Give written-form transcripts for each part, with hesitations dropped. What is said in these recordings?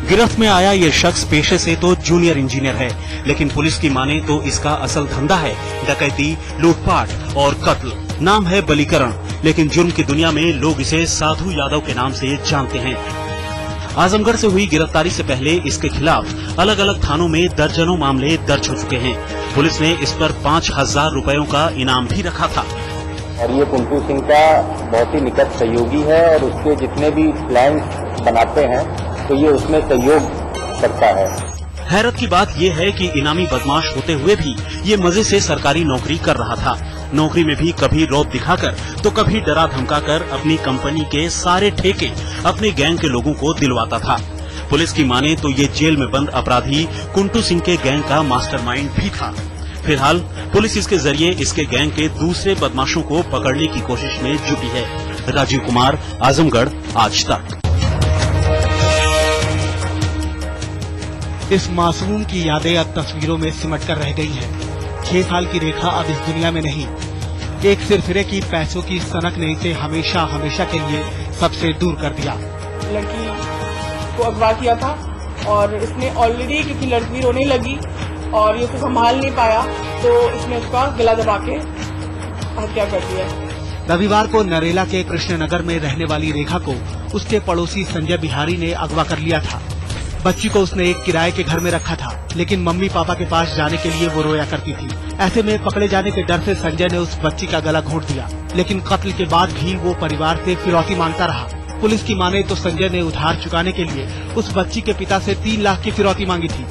गिरफ्त में आया ये शख्स पेशे से तो जूनियर इंजीनियर है, लेकिन पुलिस की माने तो इसका असल धंधा है डकैती, लूटपाट और कत्ल। नाम है बलीकरण, लेकिन जुर्म की दुनिया में लोग इसे साधु यादव के नाम से जानते हैं। आजमगढ़ से हुई गिरफ्तारी से पहले इसके खिलाफ अलग अलग थानों में दर्जनों मामले दर्ज हो चुके हैं। पुलिस ने इस पर 5,000 रुपयों का इनाम भी रखा था। और ये कुंटू सिंह का बहुत ही निकट सहयोगी है और उसके जितने भी प्लान बनाते हैं तो ये उसमें सहयोग करता है। हैरत की बात ये है कि इनामी बदमाश होते हुए भी ये मजे से सरकारी नौकरी कर रहा था। नौकरी में भी कभी रौब दिखाकर तो कभी डरा धमकाकर अपनी कंपनी के सारे ठेके अपने गैंग के लोगों को दिलवाता था। पुलिस की माने तो ये जेल में बंद अपराधी कुंटू सिंह के गैंग का मास्टरमाइंड भी था। फिलहाल पुलिस इसके जरिए इसके गैंग के दूसरे बदमाशों को पकड़ने की कोशिश में जुटी है। राजीव कुमार, आजमगढ़, आज तक। इस मासूम की यादें अब तस्वीरों में सिमट कर रह गई हैं। 6 साल की रेखा अब इस दुनिया में नहीं। एक सिरफिरे की पैसों की सनक ने इसे हमेशा हमेशा के लिए सबसे दूर कर दिया। लड़की को अगवा किया था और इसने ऑलरेडी, क्योंकि लड़की रोने लगी और ये उसे संभाल नहीं पाया, तो इसने उसका गला दबा के हत्या कर दिया। रविवार को नरेला के कृष्णनगर में रहने वाली रेखा को उसके पड़ोसी संजय बिहारी ने अगवा कर लिया था। बच्ची को उसने एक किराए के घर में रखा था, लेकिन मम्मी पापा के पास जाने के लिए वो रोया करती थी। ऐसे में पकड़े जाने के डर से संजय ने उस बच्ची का गला घोंट दिया, लेकिन कत्ल के बाद भी वो परिवार से फिरौती मांगता रहा। पुलिस की माने तो संजय ने उधार चुकाने के लिए उस बच्ची के पिता से 3 लाख की फिरौती मांगी थी।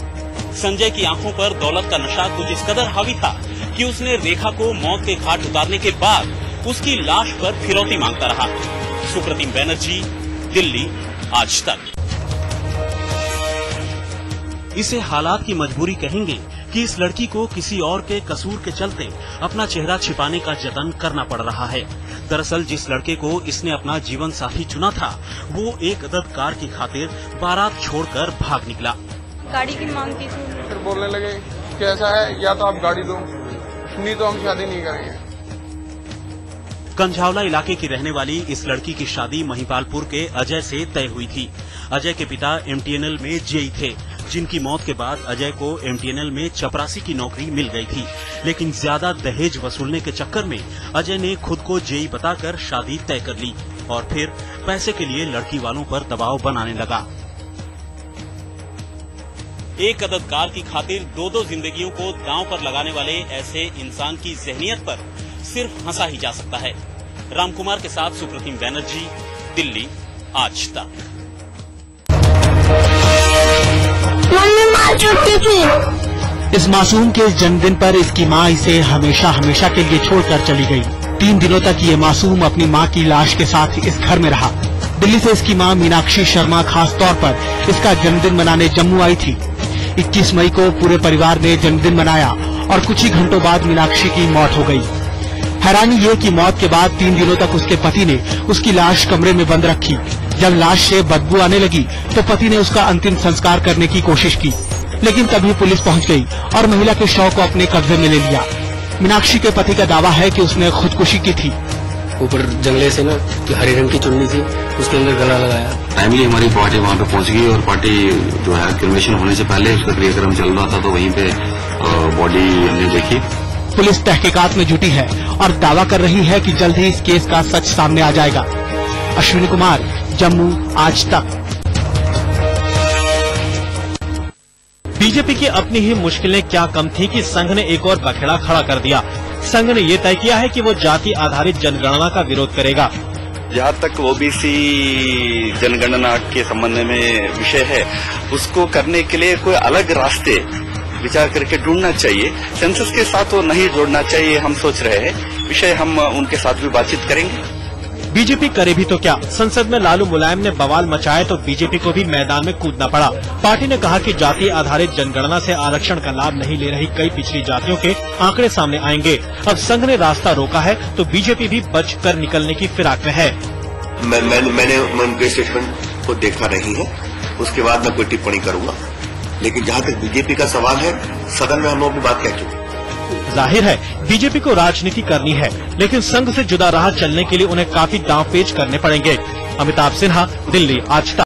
संजय की आंखों पर दौलत का नशा कुछ इस कदर हावी था कि उसने रेखा को मौत के घाट उतारने के बाद उसकी लाश पर फिरौती मांगता रहा। सुप्रतिम बैनर्जी, दिल्ली, आज तक। इसे हालात की मजबूरी कहेंगे कि इस लड़की को किसी और के कसूर के चलते अपना चेहरा छिपाने का जतन करना पड़ रहा है। दरअसल जिस लड़के को इसने अपना जीवन साथी चुना था, वो एक अदद कार की खातिर बारात छोड़कर भाग निकला। गाड़ी की मांग की थी। फिर बोलने लगे कि ऐसा है, या तो आप गाड़ी दो, नहीं तो हम शादी नहीं करेंगे। कंझावला इलाके की रहने वाली इस लड़की की शादी महिपालपुर के अजय से तय हुई थी। अजय के पिता एमटीएनएल में जेई थे, जिनकी मौत के बाद अजय को एमटीएनएल में चपरासी की नौकरी मिल गई थी। लेकिन ज्यादा दहेज वसूलने के चक्कर में अजय ने खुद को जेई बताकर शादी तय कर ली और फिर पैसे के लिए लड़की वालों पर दबाव बनाने लगा। एक अदद कार की खातिर 2-2 जिंदगियों को दांव पर लगाने वाले ऐसे इंसान की जहनियत पर सिर्फ हंसा ही जा सकता है। रामकुमार के साथ सुप्रतिम बैनर्जी, दिल्ली, आज तक। इस मासूम के जन्मदिन पर इसकी मां इसे हमेशा हमेशा के लिए छोड़कर चली गई। 3 दिनों तक ये मासूम अपनी मां की लाश के साथ इस घर में रहा। दिल्ली से इसकी मां मीनाक्षी शर्मा खास तौर पर इसका जन्मदिन मनाने जम्मू आई थी। 21 मई को पूरे परिवार ने जन्मदिन मनाया और कुछ ही घंटों बाद मीनाक्षी की मौत हो गई। हैरानी ये कि मौत के बाद 3 दिनों तक उसके पति ने उसकी लाश कमरे में बंद रखी। जब लाश से बदबू आने लगी तो पति ने उसका अंतिम संस्कार करने की कोशिश की, लेकिन तभी पुलिस पहुंच गई और महिला के शव को अपने कब्जे में ले लिया। मीनाक्षी के पति का दावा है कि उसने खुदकुशी की थी। ऊपर जंगले से ना हरे रंग की चुन्नी थी, उसके अंदर गला लगाया। टाइमली हमारी पार्टी वहाँ पे पहुंच गई और पार्टी जो है क्रिमेशन होने से पहले उसका क्रियाक्रम चल रहा था, तो वहीं पे बॉडी हमने देखी। पुलिस तहकीकात में जुटी है और दावा कर रही है कि जल्द ही इस केस का सच सामने आ जाएगा। अश्विनी कुमार, जम्मू, आज तक। बीजेपी की अपनी ही मुश्किलें क्या कम थी कि संघ ने एक और बखेड़ा खड़ा कर दिया। संघ ने ये तय किया है कि वो जाति आधारित जनगणना का विरोध करेगा। जहाँ तक ओबीसी जनगणना के संबंध में विषय है, उसको करने के लिए कोई अलग रास्ते विचार करके ढूंढना चाहिए। सेंसस के साथ वो नहीं जोड़ना चाहिए, हम सोच रहे हैं। विषय हम उनके साथ भी बातचीत करेंगे। बीजेपी करे भी तो क्या, संसद में लालू मुलायम ने बवाल मचाया तो बीजेपी को भी मैदान में कूदना पड़ा। पार्टी ने कहा कि जाति आधारित जनगणना से आरक्षण का लाभ नहीं ले रही कई पिछड़ी जातियों के आंकड़े सामने आएंगे। अब संघ ने रास्ता रोका है तो बीजेपी भी बच कर निकलने की फिराक में है। मैंने उनके स्टेटमेंट को देखा नहीं है, उसके बाद मैं कोई टिप्पणी करूंगा। लेकिन जहाँ तक बीजेपी का सवाल है, सदन में हम लोग बात कह चुके। जाहिर है बीजेपी को राजनीति करनी है, लेकिन संघ से जुदा राह चलने के लिए उन्हें काफी दांवपेच करने पड़ेंगे। अमिताभ सिन्हा, दिल्ली, आज तक।